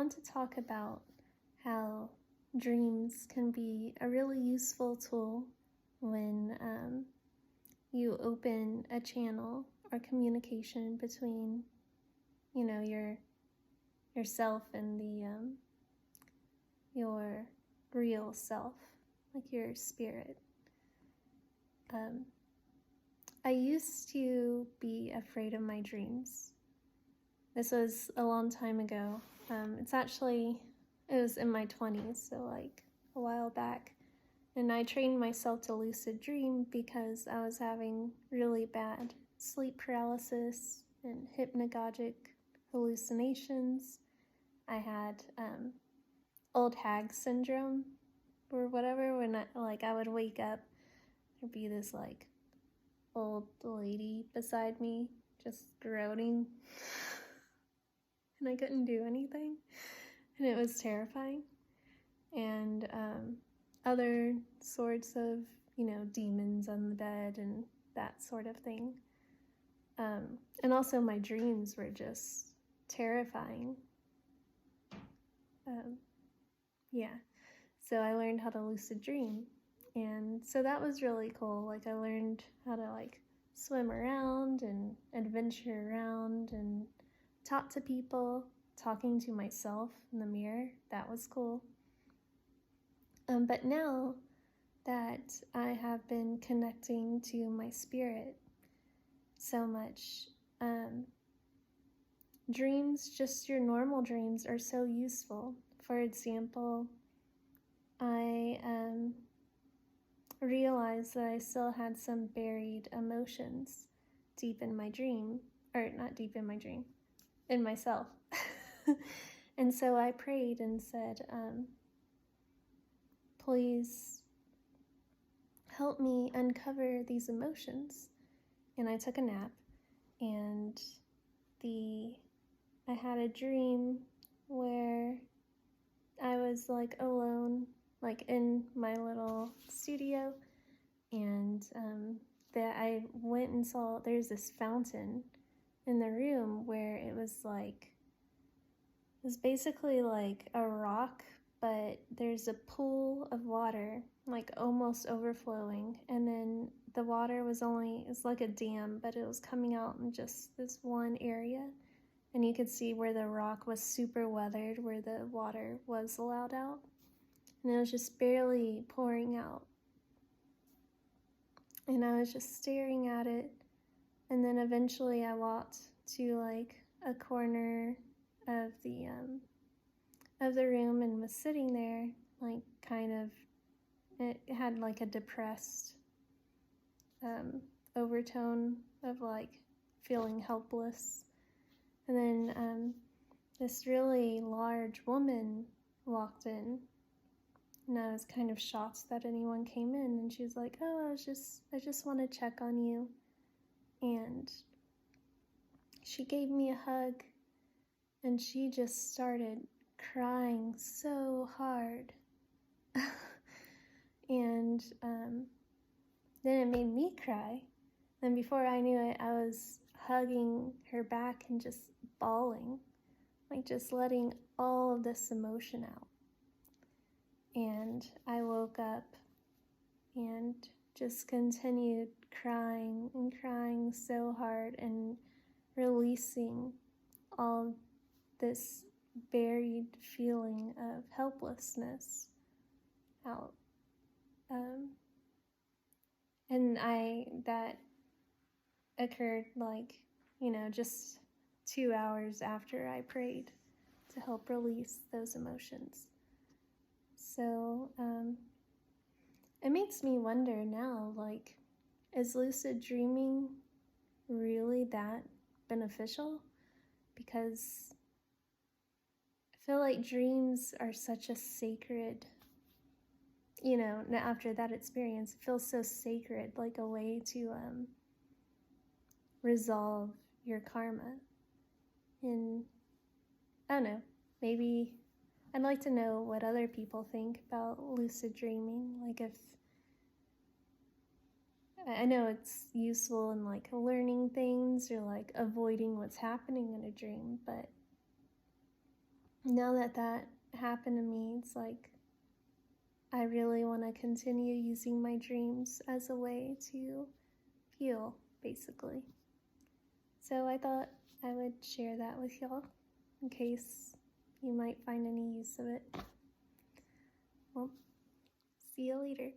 want to talk about how dreams can be a really useful tool when you open a channel or communication between, yourself and your real self, like your spirit. I used to be afraid of my dreams. This was a long time ago. It was in my 20s, so like a while back. And I trained myself to lucid dream because I was having really bad sleep paralysis and hypnagogic hallucinations. I had old hag syndrome or whatever. When I would wake up, there'd be this like old lady beside me just groaning. And I couldn't do anything, and it was terrifying. And other sorts of, demons on the bed and that sort of thing. And also my dreams were just terrifying. So I learned how to lucid dream. And so that was really cool. Like I learned how to like swim around and adventure around and talk to people, talking to myself in the mirror. That was cool. But now that I have been connecting to my spirit so much, dreams, just your normal dreams, are so useful. For example, I realized that I still had some buried emotions deep in my dream, or not deep in my dream, in myself. And so I prayed and said, please help me uncover these emotions. And I took a nap, and I had a dream where I was like alone, like in my little studio, and that I went and saw there's this fountain in the room where it was basically like a rock, but there's a pool of water like almost overflowing, and then the water it's like a dam, but it was coming out in just this one area, and you could see where the rock was super weathered, where the water was allowed out, and it was just barely pouring out. And I was just staring at it, and then eventually I walked to like a corner of the room and was sitting there, like it had like a depressed overtone of like feeling helpless. And then this really large woman walked in, and I was kind of shocked that anyone came in, and she was like, oh, I just want to check on you. And she gave me a hug, and she just started crying so hard. And then it made me cry. And before I knew it, I was hugging her back and just bawling, like just letting all of this emotion out. And I woke up and just continued crying and crying so hard and releasing all this buried feeling of helplessness out. And that occurred just 2 hours after I prayed to help release those emotions. So it makes me wonder now, is lucid dreaming really that beneficial? Because I feel like dreams are such a sacred, after that experience, it feels so sacred, like a way to resolve your karma. And I don't know, maybe I'd like to know what other people think about lucid dreaming. Like, if I know it's useful in like learning things or like avoiding what's happening in a dream, but now that that happened to me, it's like I really want to continue using my dreams as a way to heal, basically. So I thought I would share that with y'all in case you might find any use of it. Well, see you later.